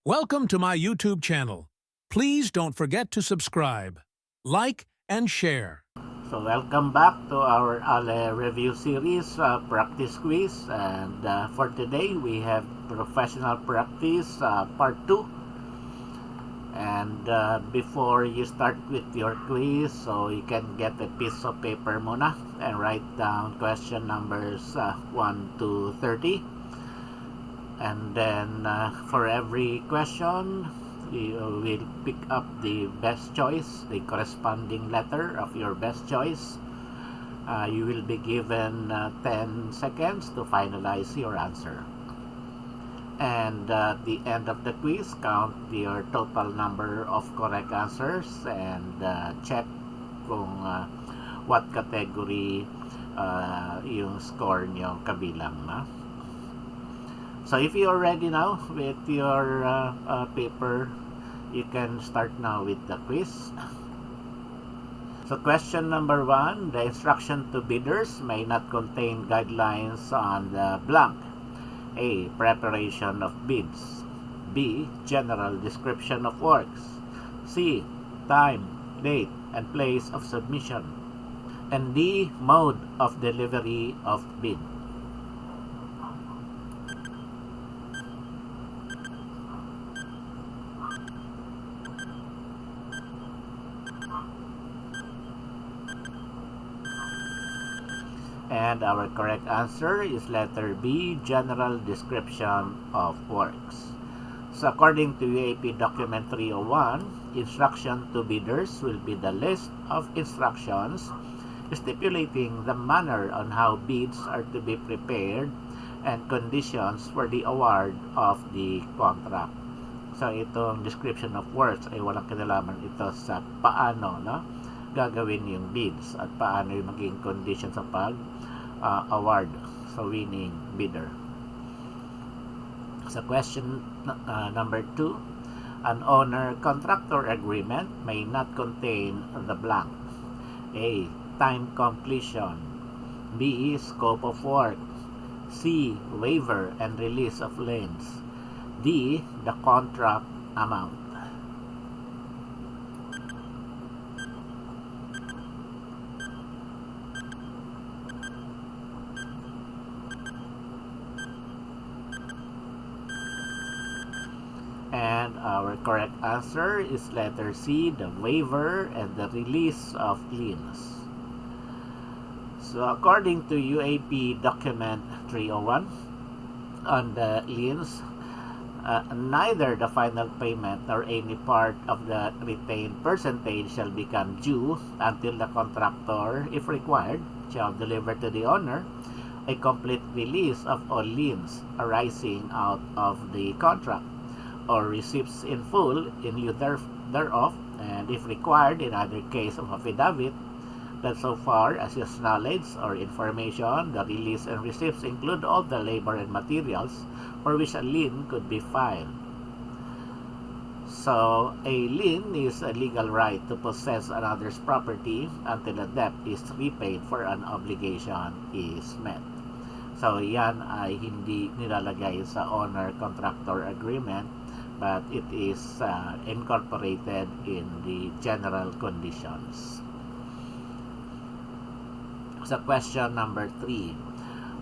Welcome to my YouTube channel. Please don't forget to subscribe, like, and share. So welcome back to our RLA review series, practice quiz, and for today we have professional practice part 2. And before you start with your quiz, so you can get a piece of paper muna and write down question numbers 1 to 30. And then for every question, you will pick up the best choice, the corresponding letter of your best choice. You will be given 10 seconds to finalize your answer. And at the end of the quiz, count your total number of correct answers and check kung what category yung score nyo kabilang. So if you are ready now with your paper, you can start now with the quiz. So question number 1, the instruction to bidders may not contain guidelines on the blank. A. Preparation of bids. B. General description of works. C. Time, date, and place of submission. And D. Mode of delivery of bid. And our correct answer is letter B, General Description of Works. So according to UAP Document 301, instruction to bidders will be the list of instructions stipulating the manner on how bids are to be prepared and conditions for the award of the contract. So itong description of works ay walang kinalaman ito sa paano gagawin yung bids at paano yung magiging condition sa award sa winning bidder. So question number 2, an owner-contractor agreement may not contain the blank. A. Time completion. B. Scope of work. C. Waiver and release of liens. D. The contract amount. And our correct answer is letter C, the waiver and the release of liens. So according to UAP Document 301, on the liens, neither the final payment nor any part of the retained percentage shall become due until the contractor, if required, shall deliver to the owner a complete release of all liens arising out of the contract, or receipts in full in lieu thereof, and if required in either case of affidavit, that so far as his knowledge or information, the release and receipts include all the labor and materials for which a lien could be filed. So a lien is a legal right to possess another's property until a debt is repaid for an obligation is met. So yan ay hindi nilalagay sa owner-contractor agreement, but it is incorporated in the general conditions. So question number 3.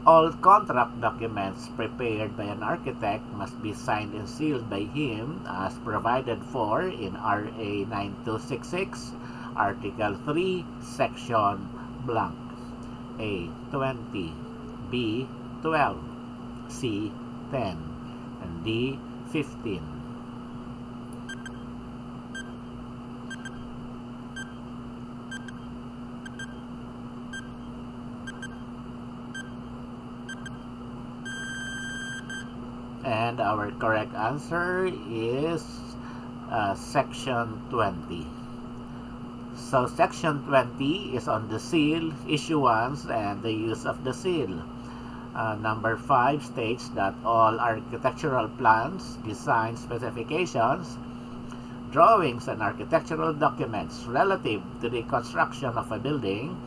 All contract documents prepared by an architect must be signed and sealed by him as provided for in RA 9266, Article 3, Section blank. A. 20, B. 12, C. 10, and D. 15. And our correct answer is Section 20. So Section 20 is on the seal, issuance, and the use of the seal. Number 5 states that all architectural plans, design specifications, drawings, and architectural documents relative to the construction of a building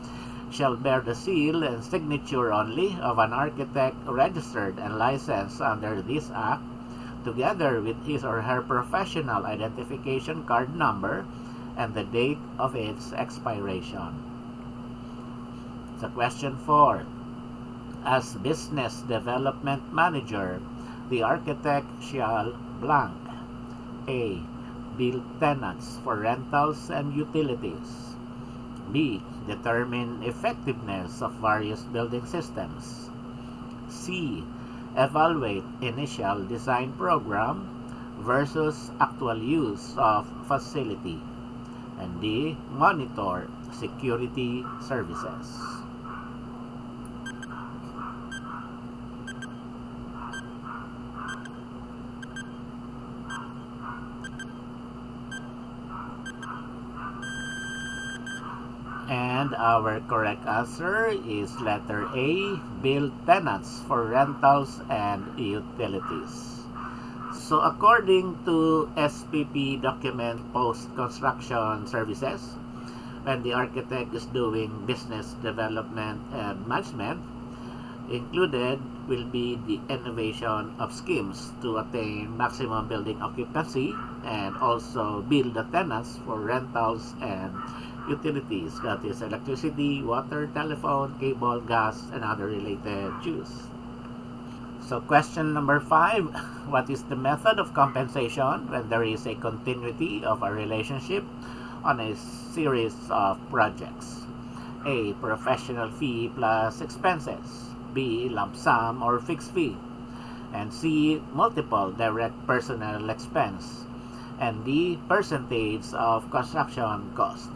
shall bear the seal and signature only of an architect registered and licensed under this Act, together with his or her professional identification card number and the date of its expiration. So question 4. As business development manager, the architect shall blank. A. Build tenants for rentals and utilities. B. Determine effectiveness of various building systems. C. Evaluate initial design program versus actual use of facility. And D. Monitor security services. And our correct answer is letter A, build tenants for rentals and utilities. So according to SPP document post-construction services, when the architect is doing business development and management, included will be the innovation of schemes to attain maximum building occupancy and also build the tenants for rentals and utilities, that is electricity, water, telephone, cable, gas, and other related use. So question number 5, what is the method of compensation when there is a continuity of a relationship on a series of projects? A. Professional fee plus expenses. B. Lump sum or fixed fee. And C. Multiple direct personnel expense. And D. Percentage of construction cost.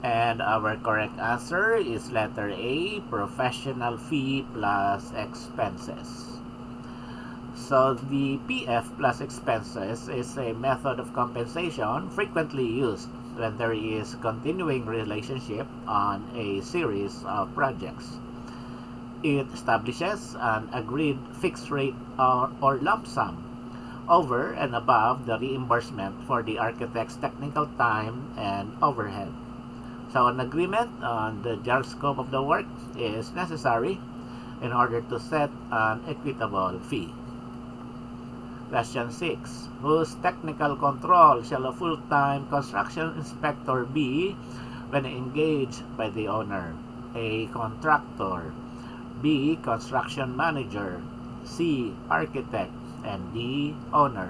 And our correct answer is letter A, professional fee plus expenses. So the PF plus expenses is a method of compensation frequently used when there is continuing relationship on a series of projects. It establishes an agreed fixed rate or lump sum over and above the reimbursement for the architect's technical time and overhead. So an agreement on the general scope of the work is necessary in order to set an equitable fee. Question 6. Whose technical control shall a full-time construction inspector be when engaged by the owner? A. Contractor. B. Construction manager. C. Architect. And D. Owner.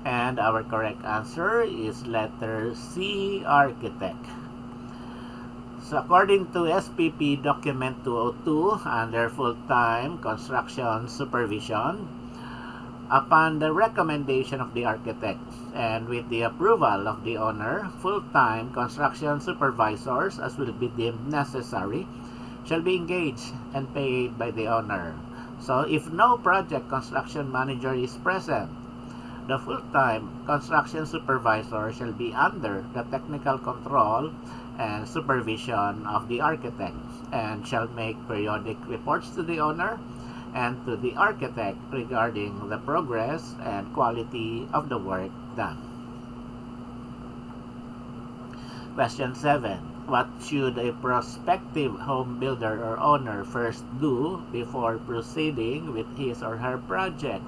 And our correct answer is letter C, architect. So according to SPP document 202 under full-time construction supervision, upon the recommendation of the architect and with the approval of the owner, full-time construction supervisors, as will be deemed necessary, shall be engaged and paid by the owner. So if no project construction manager is present, the full-time construction supervisor shall be under the technical control and supervision of the architect and shall make periodic reports to the owner and to the architect regarding the progress and quality of the work done. Question 7. What should a prospective home builder or owner first do before proceeding with his or her project?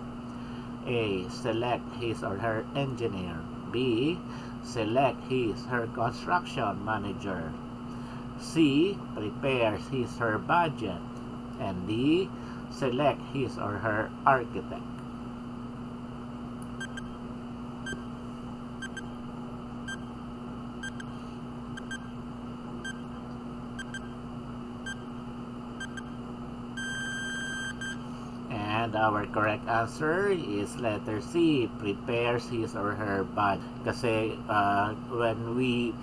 A. Select his or her engineer. B. Select his her construction manager. C. Prepares his her budget. And D. Select his or her architect. And our correct answer is letter C, prepares his or her budget. Kasi when we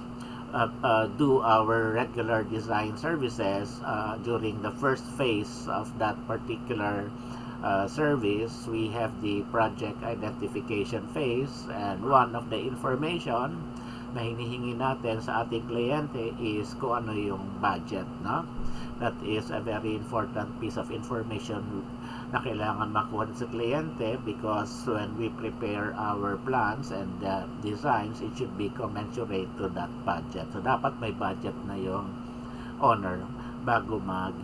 do our regular design services during the first phase of that particular service, we have the project identification phase, and one of the information na hinihingi natin sa ating kliyente is kung ano yung budget, no? That is a very important piece of information na kailangan makuha sa kliyente, because when we prepare our plans and designs, it should be commensurate to that budget. So dapat may budget na yung owner bago mag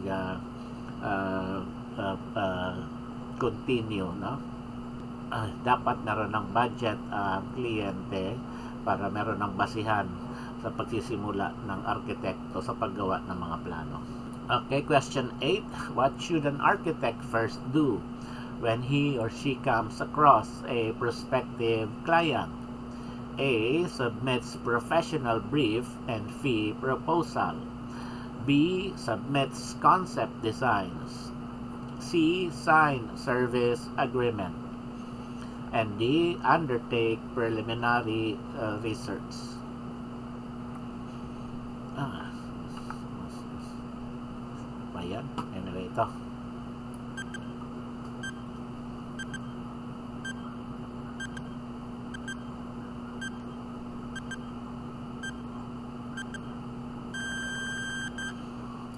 continue, no? Dapat meron ng budget ang kliyente para meron ng basihan sa pagsisimula ng arkitekto sa paggawa ng mga plano. Okay, question 8. What should an architect first do when he or she comes across a prospective client? A. Submits professional brief and fee proposal. B. Submits concept designs. C. Sign service agreement. And D. Undertake preliminary research. Ayan, anyway, ito.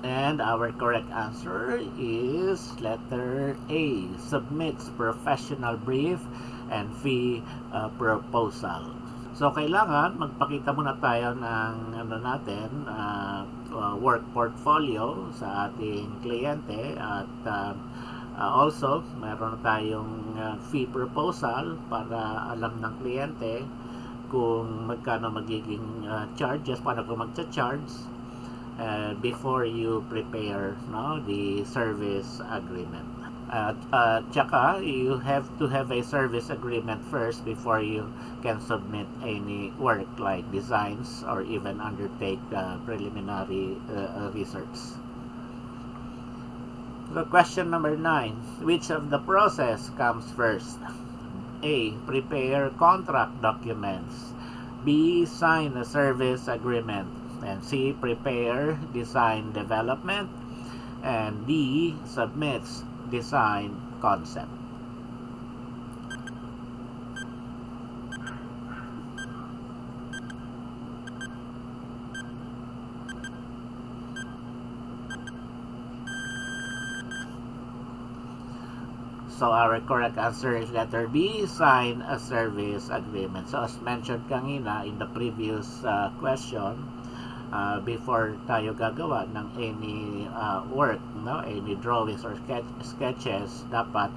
And our correct answer is letter A. Submits professional brief and fee proposal. So, kailangan magpakita muna tayo ng work portfolio sa ating kliyente, at also meron tayong fee proposal para alam ng kliyente kung magkano magiging charges, paano ko magcha-charge before you prepare, no, the service agreement. Tsaka, you have to have a service agreement first before you can submit any work like designs or even undertake preliminary research. So, question number 9. Which of the process comes first? A. Prepare contract documents. B. Sign a service agreement. And C. Prepare design development. And D. Submits design concept. So our correct answer is letter B, sign a service agreement. So as mentioned kanina in the previous question, before tayo gagawa ng any work, no, any drawings or sketches, dapat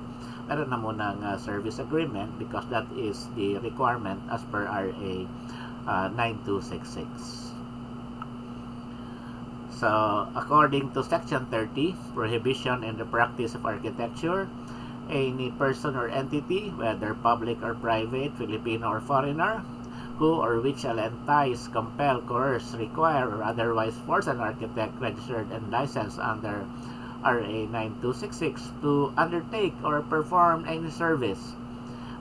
meron na muna ng service agreement, because that is the requirement as per RA 9266. So according to section 30, prohibition in the practice of architecture, any person or entity, whether public or private, Filipino or foreigner, who or which shall entice, compel, coerce, require, or otherwise force an architect registered and licensed under RA 9266 to undertake or perform any service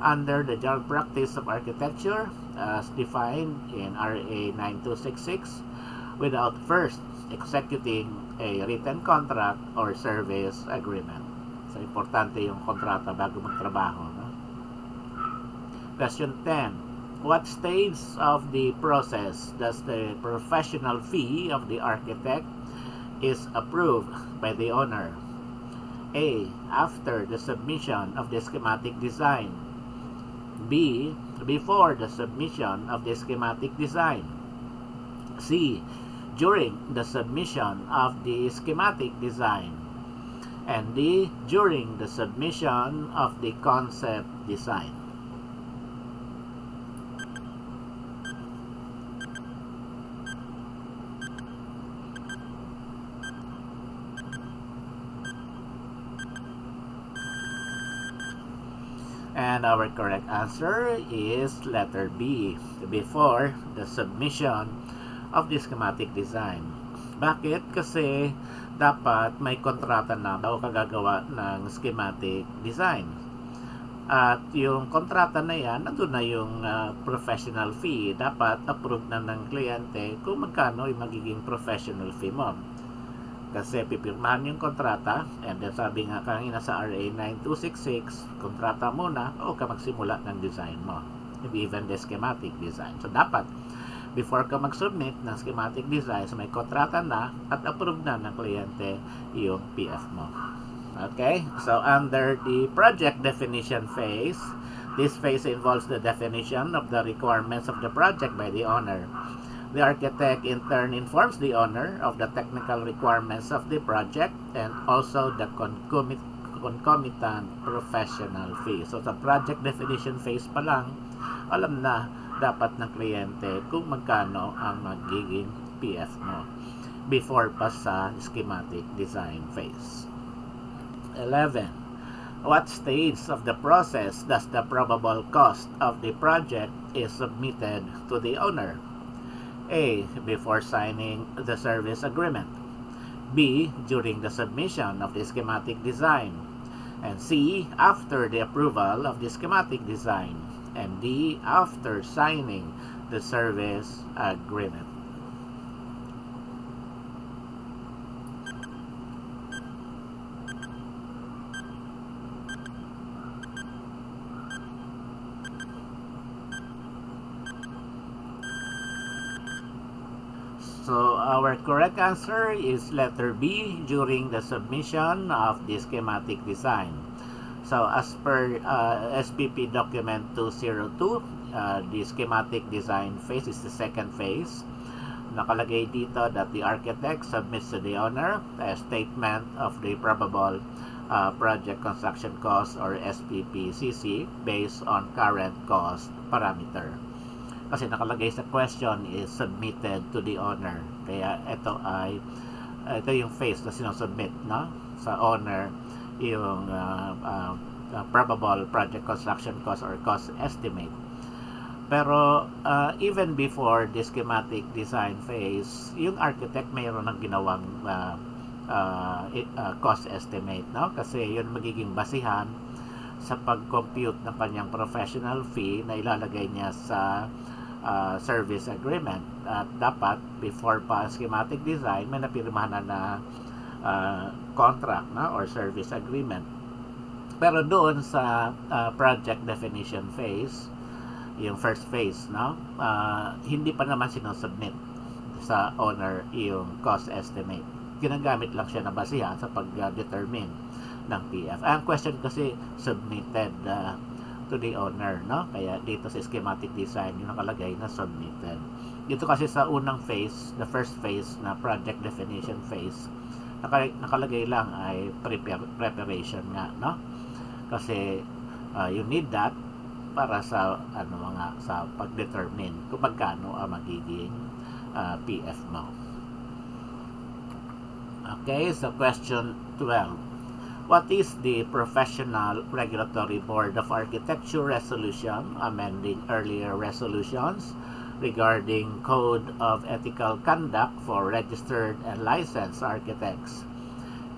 under the general practice of architecture as defined in RA 9266 without first executing a written contract or service agreement. So, importante yung kontrata bago magtrabaho, no? Question 10. What stage of the process does the professional fee of the architect is approved by the owner? A. After the submission of the schematic design. B. Before the submission of the schematic design. C. During the submission of the schematic design. And D. During the submission of the concept design. And our correct answer is letter B, before the submission of the schematic design. Bakit? Kasi dapat may kontrata na bago kagagawa ng schematic design. At yung kontrata na yan, nandun na yung professional fee. Dapat approved na ng kliyente kung magkano yung magiging professional fee mo. Kasi pipirmahan yung kontrata, and then sabi nga kanina sa RA 9266, kontrata muna o ka magsimula ng design mo, even the schematic design. So dapat before ka mag-submit ng schematic design, so may kontrata na at approved na ng kliyente yung PF mo. Okay, so under the project definition phase, this phase involves the definition of the requirements of the project by the owner. The architect in turn informs the owner of the technical requirements of the project and also the concomitant professional fee. So sa project definition phase pa lang, alam na dapat ng kliyente kung magkano ang magiging PF mo before pa sa schematic design phase. 11. What stage of the process does the probable cost of the project is submitted to the owner? A. Before signing the service agreement. B. During the submission of the schematic design. And C. After the approval of the schematic design. And D. After signing the service agreement. So our correct answer is letter B, during the submission of the schematic design. So as per SPP document 202, the schematic design phase is the second phase. Nakalagay dito that the architect submits to the owner a statement of the probable project construction cost or SPPCC based on current cost parameter. Kasi nakalagay sa question is submitted to the owner. Kaya ito yung phase na sinusubmit, no? Sa owner yung probable project construction cost or cost estimate. Pero even before the schematic design phase, yung architect mayroon ng ginawang cost estimate, no? Kasi yun magiging basihan sa pag-compute ng kanyang professional fee na ilalagay niya sa service agreement. At dapat before pa schematic design may napirmahan na contract, no? Or service agreement. Pero doon sa project definition phase, yung first phase, no? Hindi pa naman sinusubmit sa owner yung cost estimate. Ginagamit lang siya na basihan sa pag-determine ng PF. Ang question kasi submitted to the owner, no? Kaya dito sa schematic design yung nakalagay na submitted. Dito kasi sa unang phase, the first phase na project definition phase, nakalagay lang ay preparation nga, no? Kasi you need that para sa sa pag-determine kung magkano ang magiging PF mo. Okay, so question 12. What is the Professional Regulatory Board of Architecture resolution amending earlier resolutions regarding Code of Ethical Conduct for registered and licensed architects?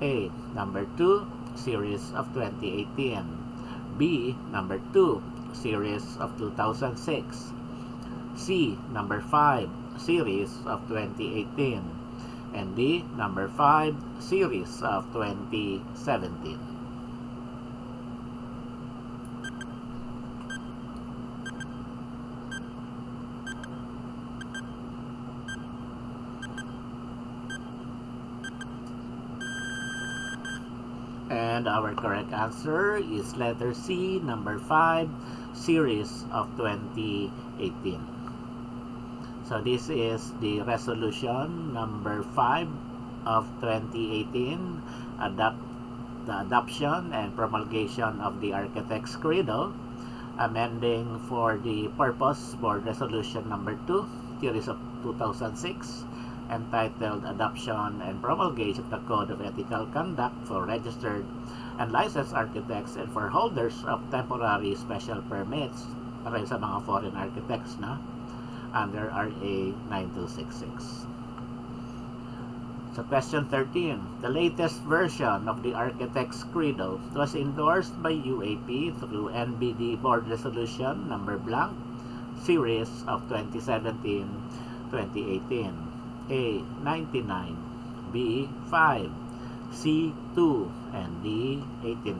A. Number 2, Series of 2018. B. Number 2, Series of 2006. C. Number 5, Series of 2018. And D. Number 5, Series of 2017. And our correct answer is letter C, number 5, Series of 2018. So this is the resolution number 5 of 2018, the adoption and promulgation of the Architect's Credo, amending for the purpose Board Resolution number 2, Series of 2006, entitled Adoption and Promulgation of the Code of Ethical Conduct for registered and licensed architects and for holders of temporary special permits para sa mga foreign architects na under RA 9266. So question 13. The latest version of the Architect's Credo was endorsed by UAP through NBD Board Resolution number blank, Series of 2017-2018. A. 99. B, 5, C, 2, and D, 89.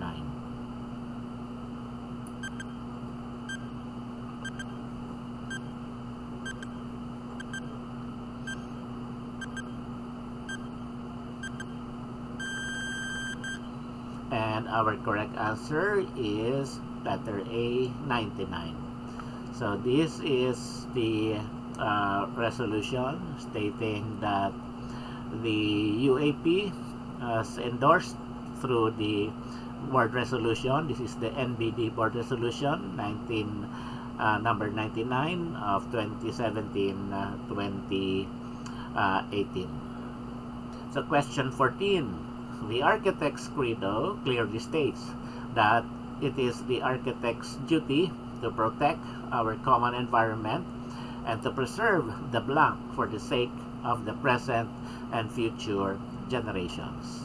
And our correct answer is letter A, 99. So this is the resolution stating that the UAP has endorsed through the board resolution. This is the NBD board resolution number 99 of 2017-2018. So question 14. The architect's credo clearly states that it is the architect's duty to protect our common environment and to preserve the blank for the sake of the present and future generations.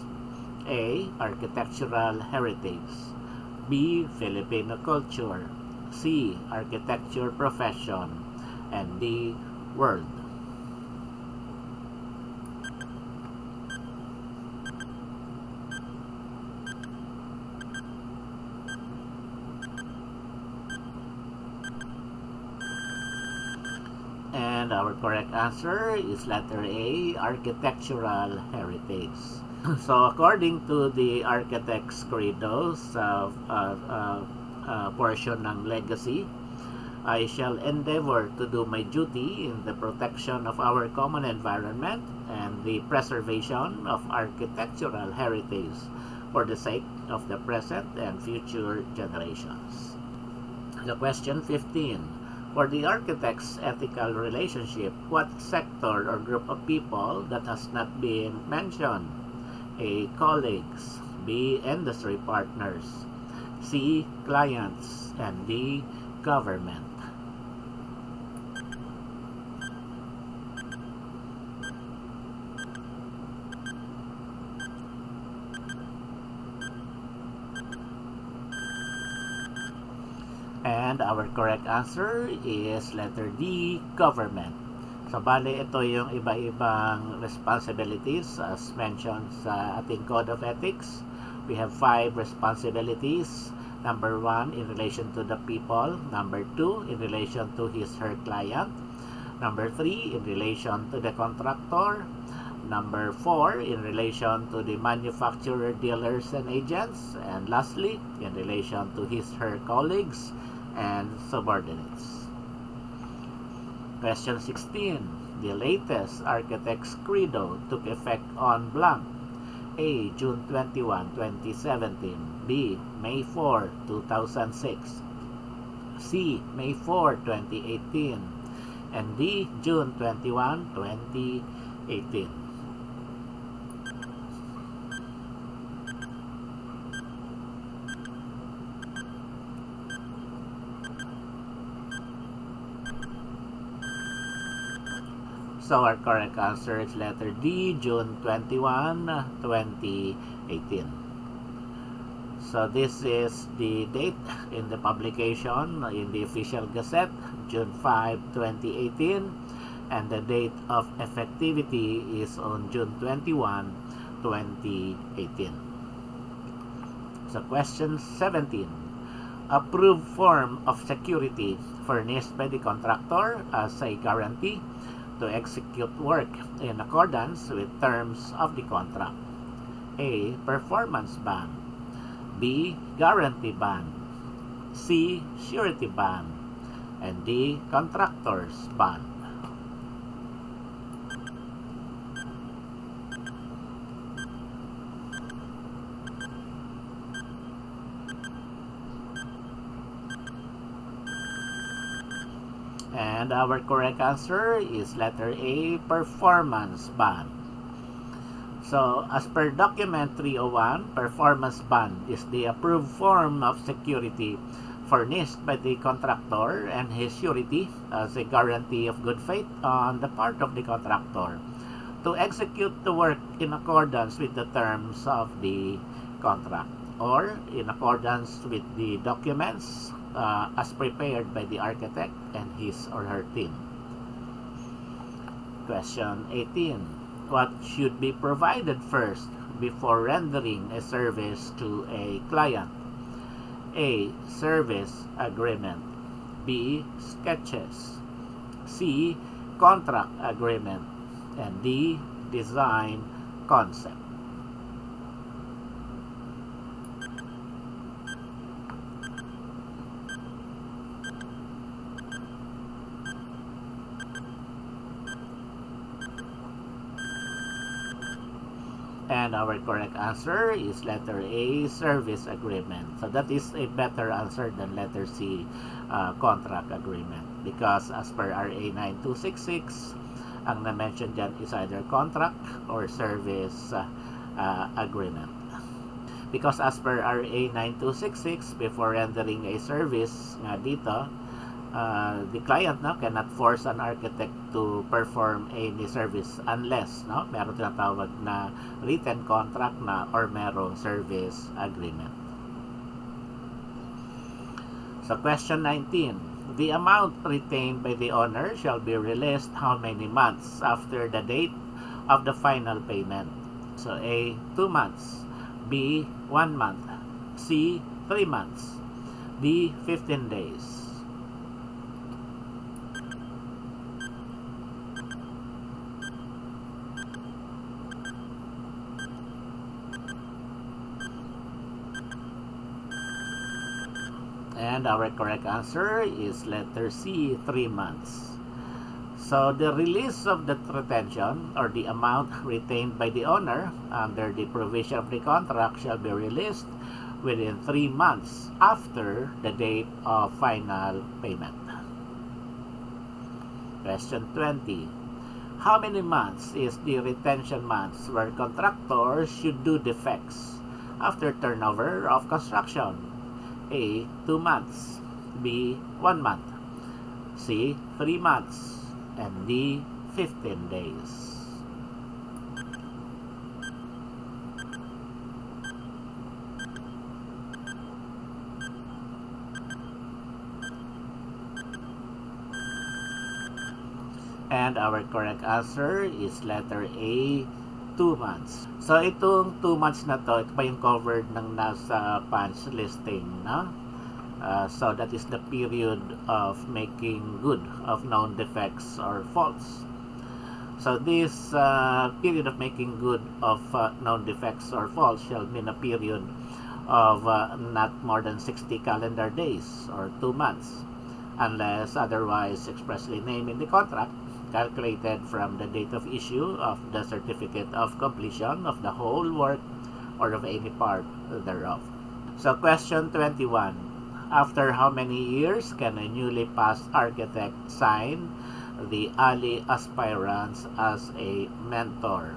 A. Architectural heritage. B. Filipino culture. C. Architecture profession. And D. World. And our correct answer is letter A, architectural heritage. So according to the architect's credos portion ng legacy, I shall endeavor to do my duty in the protection of our common environment and the preservation of architectural heritage for the sake of the present and future generations. The question 15. For the architect's ethical relationship, what sector or group of people that has not been mentioned? A. Colleagues. B. Industry partners. C. Clients. And D. Government. And our correct answer is letter D, government. So, bale, ito yung iba-ibang responsibilities as mentioned sa ating Code of Ethics. We have 5 responsibilities. Number 1, in relation to the people. Number 2, in relation to his/her client. Number 3, in relation to the contractor. Number 4, in relation to the manufacturer, dealers, and agents. And lastly, in relation to his/her colleagues and subordinates. Question 16. The latest architect's credo took effect on blank. A. June 21, 2017. B. May 4, 2006. C. May 4, 2018. And D. June 21, 2018. So our correct answer is letter D, June 21, 2018. So this is the date in the publication in the official gazette, June 5, 2018. And the date of effectivity is on June 21, 2018. So question 17. Approved form of security furnished by the contractor as a guarantee to execute work in accordance with terms of the contract. A. Performance bond. B. Guarantee bond. C. Surety bond. And D. Contractor's bond. And our correct answer is letter A, performance bond. So, as per document 301, performance bond is the approved form of security furnished by the contractor and his surety as a guarantee of good faith on the part of the contractor to execute the work in accordance with the terms of the contract or in accordance with the documents as prepared by the architect and his or her team. Question 18. what should be provided first before rendering a service to a client? A. Service agreement. B. Sketches. C. Contract agreement. And D. Design concept. And our correct answer is letter A, service agreement. So that is a better answer than letter C, contract agreement. Because as per RA 9266, ang na-mention dyan is either contract or service agreement. Because as per RA 9266, before rendering a service nga dito, the client cannot force an architect to perform any service unless meron tinatawag na written contract or merong service agreement. So question 19. The amount retained by the owner shall be released how many months after the date of the final payment? So A. 2 months. B. 1 month. C. 3 months. D. 15 days. And our correct answer is letter C, 3 months. So the release of the retention or the amount retained by the owner under the provision of the contract shall be released within 3 months after the date of final payment. Question 20. How many months is the retention months where contractors should do defects after turnover of construction? A. 2 months. B. 1 month. C. 3 months. And D. 15 days. And our correct answer is letter A, 2 months. So itong 2 months na to, ito pa yung covered ng nasa punch listing, no? So that is the period of making good of known defects or faults. So this period of making good of known defects or faults shall mean a period of not more than 60 calendar days or 2 months, unless otherwise expressly named in the contract, calculated from the date of issue of the certificate of completion of the whole work or of any part thereof. So question 21. After how many years can a newly passed architect sign the alley aspirants as a mentor?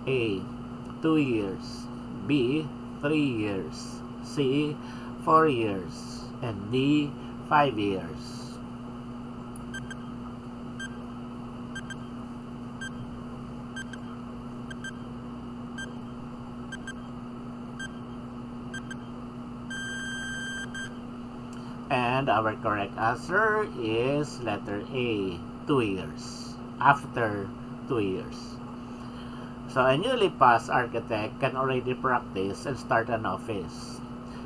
A. 2 years. B. 3 years. C. 4 years. And D. 5 years. And our correct answer is letter A, 2 years. After 2 years. So a newly passed architect can already practice and start an office.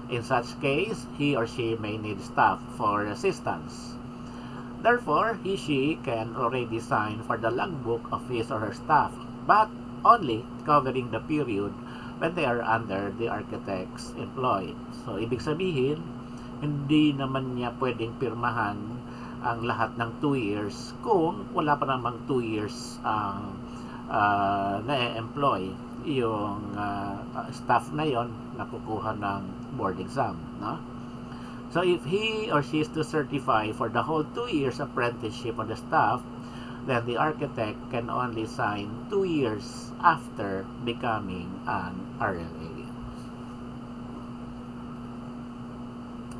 In such case, he or she may need staff for assistance. Therefore, he/she can already sign for the logbook of his or her staff, but only covering the period when they are under the architect's employ. So, ibig sabihin, hindi naman niya pwedeng pirmahan ang lahat ng 2 years kung wala pa namang 2 years ang na-employ yung staff na yon na kukuha ng board exam, no? So if he or she is to certify for the whole 2 years apprenticeship on the staff, then the architect can only sign 2 years after becoming an RLA.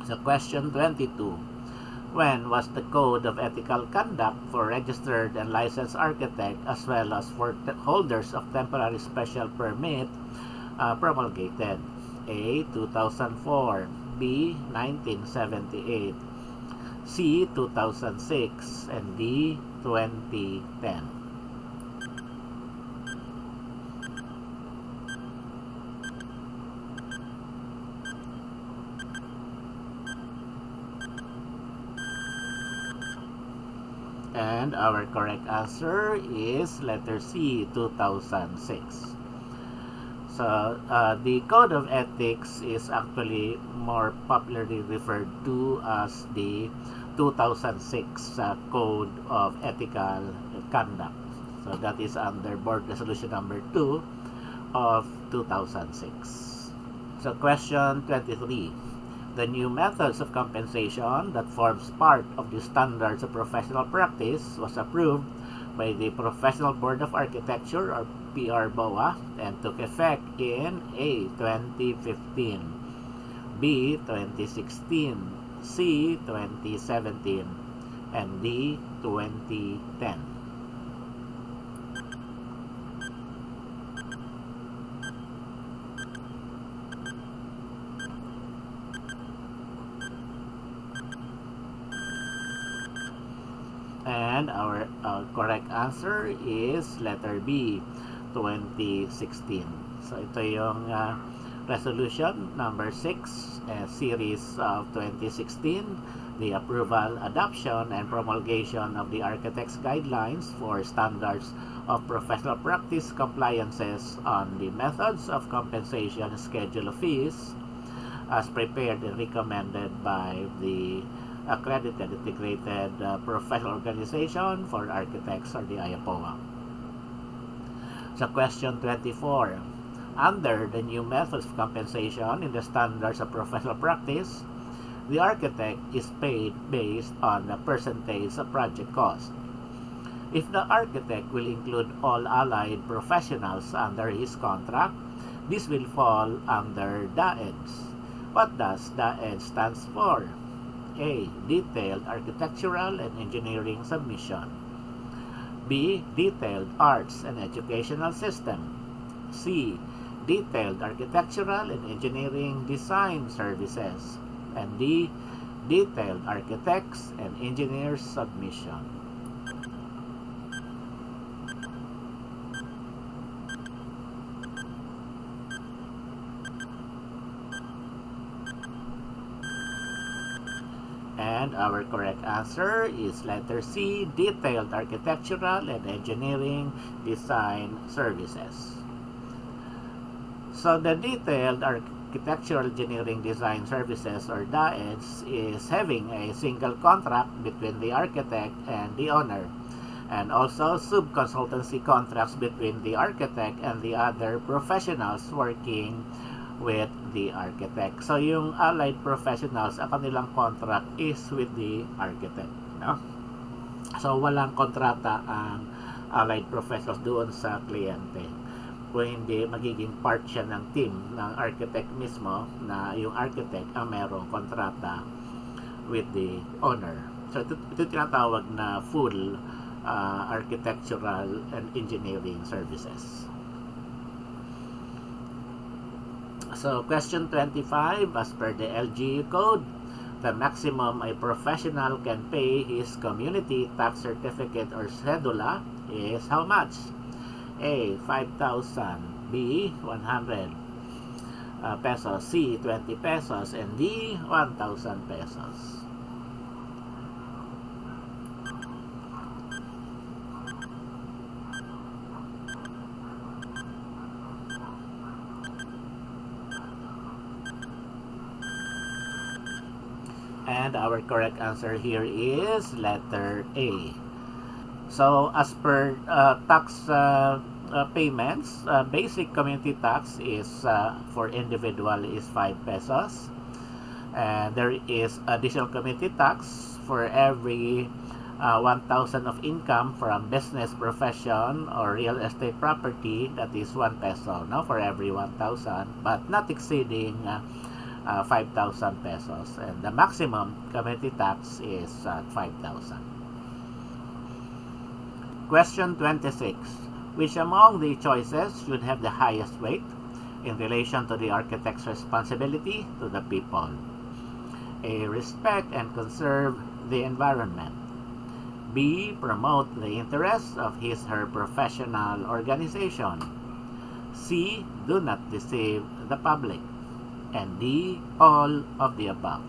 So question 22. When was the Code of Ethical Conduct for registered and licensed architect as well as for holders of temporary special permit promulgated? A. 2004. B. 1978. C. 2006. And D. 2010. And our correct answer is letter C, 2006. So, the Code of Ethics is actually more popularly referred to as the 2006 Code of Ethical Conduct. So, that is under Board Resolution number 2 of 2006. So, question 23. The new methods of compensation that forms part of the standards of professional practice was approved by the Professional Board of Architecture or PRBoA and took effect in A. 2015, B. 2016, C. 2017, and D. 2010. And our correct answer is letter B, 2016. So ito yung resolution number 6, series of 2016, the approval, adoption, and promulgation of the Architect's Guidelines for Standards of Professional Practice Compliances on the Methods of Compensation Schedule of Fees as prepared and recommended by the Accredited Integrated Professional Organization for Architects or the IAPOA. So question 24. Under the new methods of compensation in the standards of professional practice, the architect is paid based on the percentage of project cost. If the architect will include all allied professionals under his contract, this will fall under DAEDS. What does DAEDS stands for? A. Detailed Architectural and Engineering Submission. B. Detailed Arts and Educational System. C. Detailed Architectural and Engineering Design Services. And D. Detailed Architects and Engineers Submission. And our correct answer is letter C, Detailed Architectural and Engineering Design Services. So the Detailed Architectural Engineering Design Services or DAEDS is having a single contract between the architect and the owner, and also sub-consultancy contracts between the architect and the other professionals working with the architect. So yung allied professionals, ang kanilang contract is with the architect, no? So walang kontrata ang allied professionals doon sa kliyente. Kung hindi, magiging part siya ng team ng architect mismo, na yung architect ang merong kontrata with the owner. So ito tinatawag na full architectural and engineering services. So, question 25, as per the LGU code, the maximum a professional can pay his community tax certificate or cedula is how much? A. 5,000, B. 100 pesos, C. 20 pesos, and D. 1,000 pesos. And our correct answer here is letter A. So, as per tax payments, basic community tax is for individual is 5 pesos. And there is additional community tax for every 1,000 of income from business, profession, or real estate property. That is 1 peso, no, for every 1,000, but not exceeding 5,000 pesos, and the maximum community tax is 5,000. Question 26. Which among the choices should have the highest weight in relation to the architect's responsibility to the people? A. Respect and conserve the environment. B. Promote the interests of his/her professional organization. C. Do not deceive the public. And D. All of the above.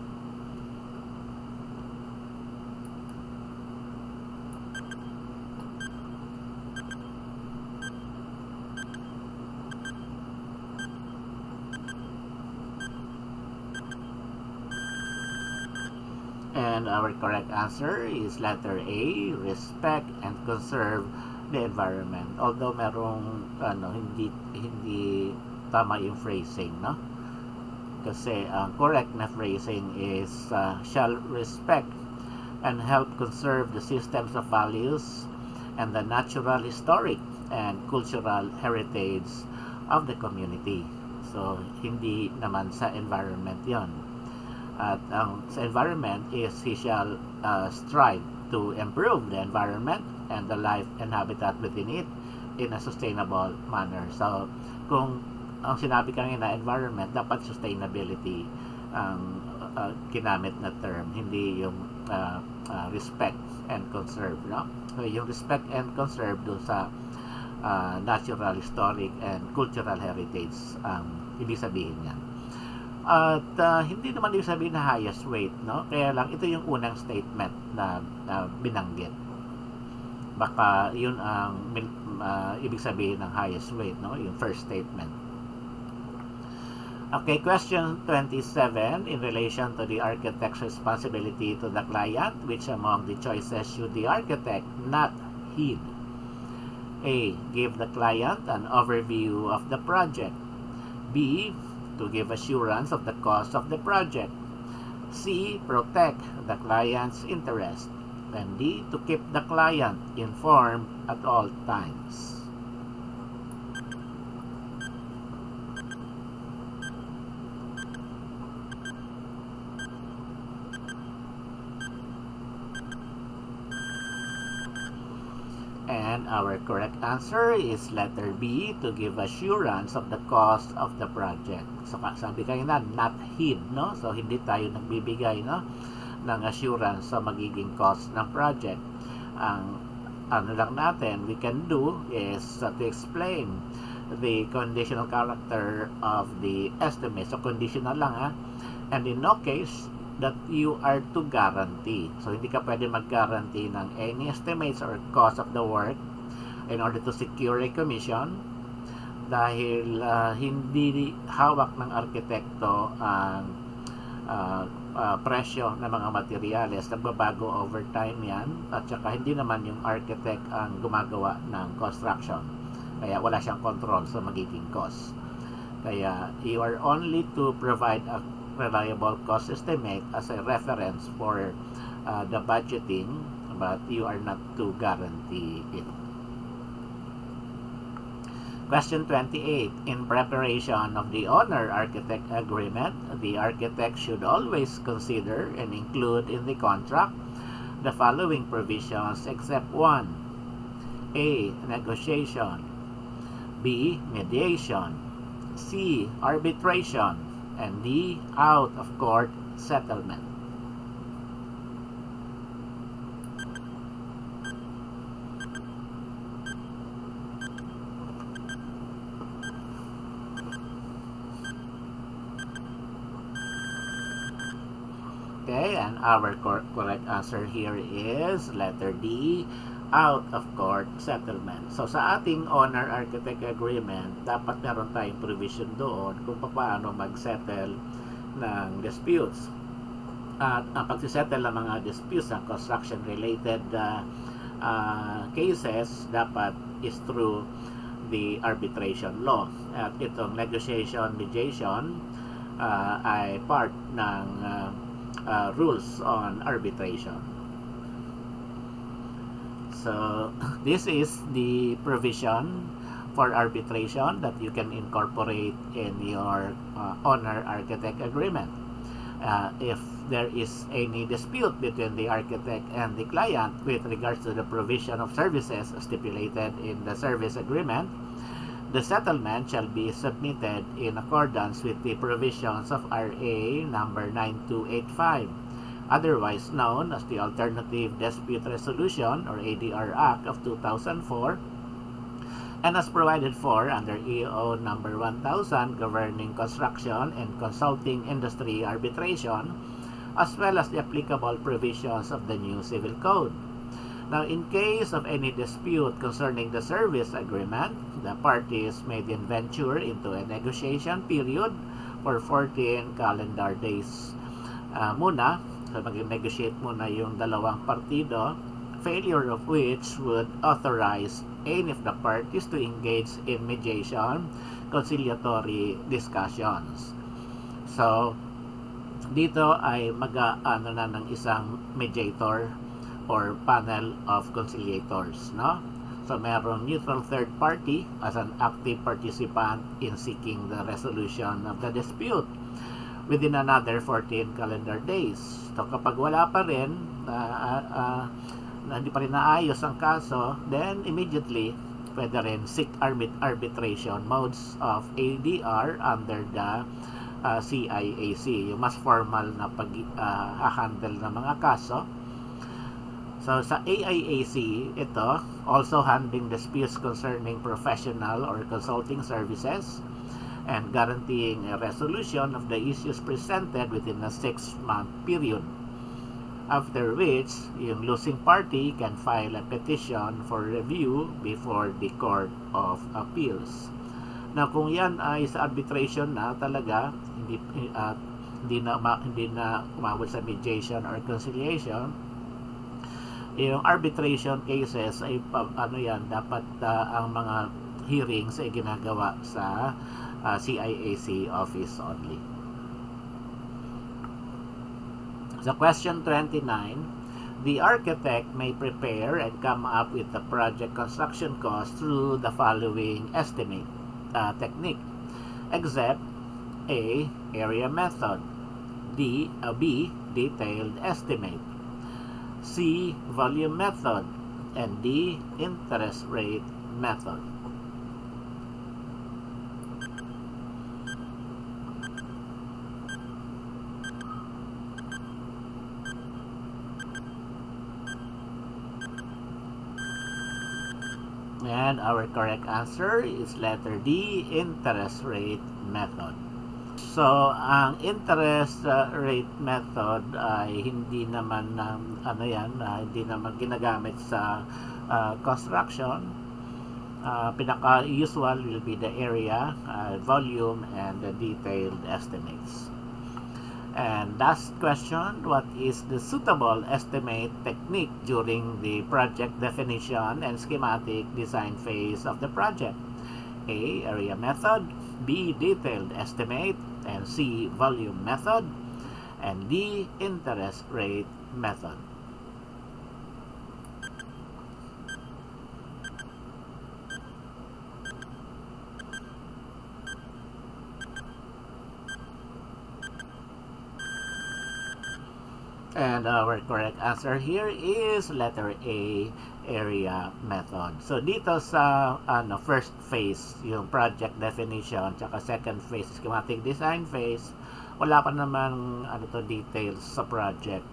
And our correct answer is letter A, respect and conserve the environment. Although merong hindi tama yung phrasing, no? Kasi ang correct na phrasing is shall respect and help conserve the systems of values and the natural, historic, and cultural heritage of the community. So, hindi naman sa environment yon. At sa environment is he shall strive to improve the environment and the life and habitat within it in a sustainable manner. So, kung ang sinabi kanina environment, dapat sustainability ang ginamit na term, hindi yung respect and conserve, no? So, yung respect and conserve doon sa natural, historic, and cultural heritage ang ibig sabihin niyan. At hindi naman ibig sabihin na highest weight, no? Kaya lang ito yung unang statement na binanggit. Baka yun ang ibig sabihin ng highest weight, no? Yung first statement. Okay, question 27 in relation to the architect's responsibility to the client, which among the choices should the architect not heed? A. Give the client an overview of the project. B. To give assurance of the cost of the project. C. Protect the client's interest. And D. To keep the client informed at all times. And our correct answer is letter B, to give assurance of the cost of the project. So, sabi kayo na, not heed, no? So, hindi tayo nagbibigay, no, ng assurance sa magiging cost ng project. Ang ano lang natin, we can do is to explain the conditional character of the estimate. So, conditional lang, ha? And in no case that you are to guarantee. So, hindi ka pwede mag-guarantee ng any estimates or cost of the work in order to secure a commission dahil hindi hawak ng arkitekto ang presyo ng mga materyales. Nagbabago over time yan, at saka hindi naman yung architect ang gumagawa ng construction. Kaya wala siyang control sa magiging cost. Kaya you are only to provide a reliable cost estimate as a reference for the budgeting, but you are not to guarantee it. Question 28. In preparation of the owner-architect agreement, the architect should always consider and include in the contract the following provisions except one. A. Negotiation. B. Mediation. C. Arbitration. And D. Out-of-court settlement. Okay, and our correct answer here is letter D, out-of-court settlement. So, sa ating owner-architect agreement, dapat meron tayong provision doon kung paano mag-settle ng disputes. At ang pag-settle ng mga disputes ng construction-related cases, dapat is through the arbitration law. At itong negotiation, mediation, ay part ng rules on arbitration. So, this is the provision for arbitration that you can incorporate in your owner-architect agreement. If there is any dispute between the architect and the client with regards to the provision of services stipulated in the service agreement, the settlement shall be submitted in accordance with the provisions of RA number 9285, otherwise known as the Alternative Dispute Resolution or ADR Act of 2004, and as provided for under EO number 1000 governing construction and consulting industry arbitration, as well as the applicable provisions of the new civil code. Now, in case of any dispute concerning the service agreement, the parties may then venture into a negotiation period for 14 calendar days muna. So mag-negotiate muna yung dalawang partido, failure of which would authorize any of the parties to engage in mediation, conciliatory discussions. So, dito ay mag-ano na ng isang mediator or panel of conciliators, no? So, meron neutral third party as an active participant in seeking the resolution of the dispute within another 14 calendar days. So, kapag wala pa rin, hindi pa rin naayos ang kaso, then immediately, pwede rin seek arbitration modes of ADR under the CIAC, yung mas formal na pag-handle ng mga kaso. So, sa AIAC, ito, also handling disputes concerning professional or consulting services and guaranteeing a resolution of the issues presented within a 6-month period. After which, yung losing party can file a petition for review before the Court of Appeals. Na kung yan ay sa arbitration na talaga, hindi na umabot sa mediation or conciliation, yung arbitration cases ay dapat ang mga hearings ay ginagawa sa CIAC office only. So question 29, the architect may prepare and come up with the project construction cost through the following estimate technique, except A, area method, B, detailed estimate, C, volume method, and D, interest rate method. And our correct answer is letter D, interest rate method. So, ang interest rate method ay hindi naman hindi naman ginagamit sa construction. Pinaka-usual will be the area, volume, and the detailed estimates. And last question, what is the suitable estimate technique during the project definition and schematic design phase of the project? A, area method, B, detailed estimate, and C, volume method, and D, interest rate method. And our correct answer here is letter A, area method. So dito sa first phase, yung project definition, tsaka second phase, schematic design phase, wala pa naman details sa project.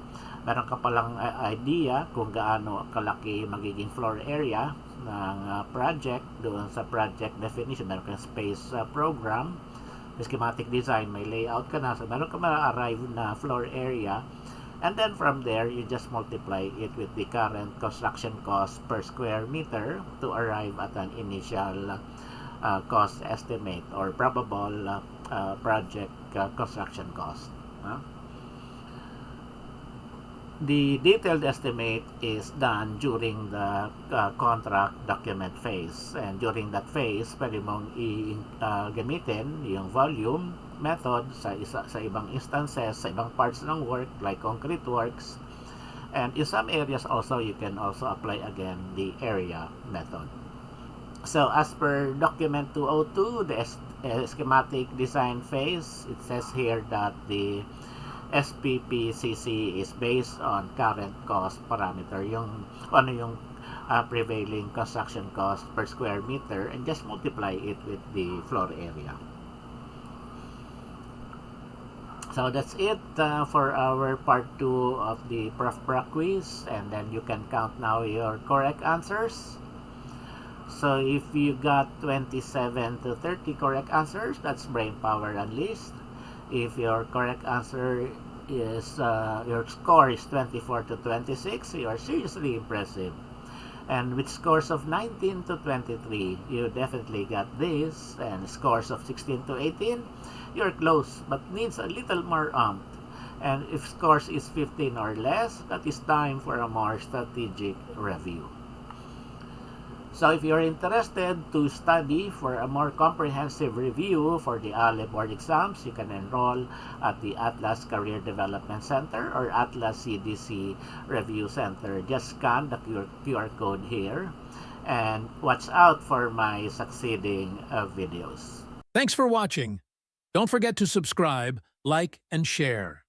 Meron ka palang idea kung gaano kalaki magiging floor area ng project doon sa project definition. Meron kang space program, schematic design, may layout ka na, so meron ka ma-arrive na floor area. And then from there, you just multiply it with the current construction cost per square meter to arrive at an initial cost estimate or probable project construction cost. The detailed estimate is done during the contract document phase. And during that phase, pwede mong gamitin yung volume method sa ibang instances, sa ibang parts ng work like concrete works. And in some areas also, you can also apply again the area method. So as per document 202, the schematic design phase, it says here that the SPPCC is based on current cost parameter, yung prevailing construction cost per square meter, and just multiply it with the floor area. So that's it for our part 2 of the Prof quiz, and then you can count now your correct answers. So if you got 27 to 30 correct answers, that's brain power unleashed. If your correct answer is your score is 24 to 26, you are seriously impressive. And with scores of 19 to 23, you definitely got this. And scores of 16 to 18, you're close but needs a little more And if scores is 15 or less, that is time for a more strategic review. So if you're interested to study for a more comprehensive review for the ALE board exams, you can enroll at the Atlas Career Development Center or Atlas CDC Review Center. Just scan the QR code here and watch out for my succeeding videos. Thanks for watching. Don't forget to subscribe, like, and share.